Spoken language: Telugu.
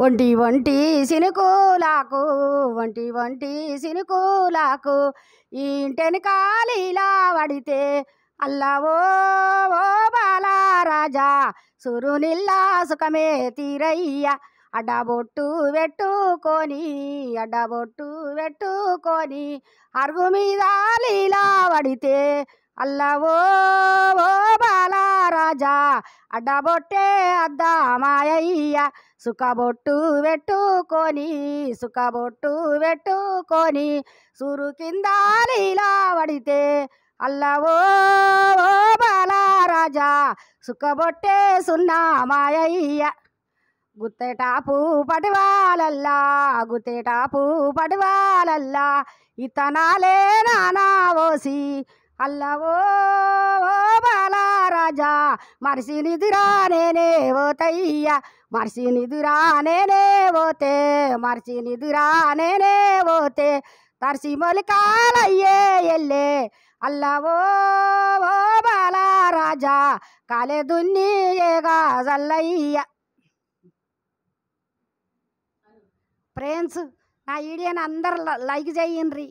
ఒంటి ఒంటి సినుకులాకు ఒంటి ఒంటి సినుకులాకు ఇంటెనకాలిలా వడితే అల్లవో ఓ బాలరాజా సురునిల్లా సుఖమే తీరయ్య అడ్డబొట్టు పెట్టుకొని అరుగు మీద లీలా వడితే అల్లవో ఓ బాలరాజా అడ్డబొట్టే అద్దామాయయ్య సుఖబొట్టు పెట్టుకొని సురు కింద లీలా వడితే అల్లవో ఓ బాలరాజా సుఖబొట్టే సున్నా మాయయ్య గుత్తేటాపు పటివాలల్లా ఇతనాలే నానా ఓసి అల్లవో ఓ బాలరాజా మరిసి నిదురా నేనే పోతే తరిసి మొలికాలయ్యే ఎల్లే అల్లవో ఓ బాలరాజా కాలే దున్ని ఏగా జల్లయ్య. ఫ్రెండ్స్, నా వీడియోని అందరు లైక్ చేయండి.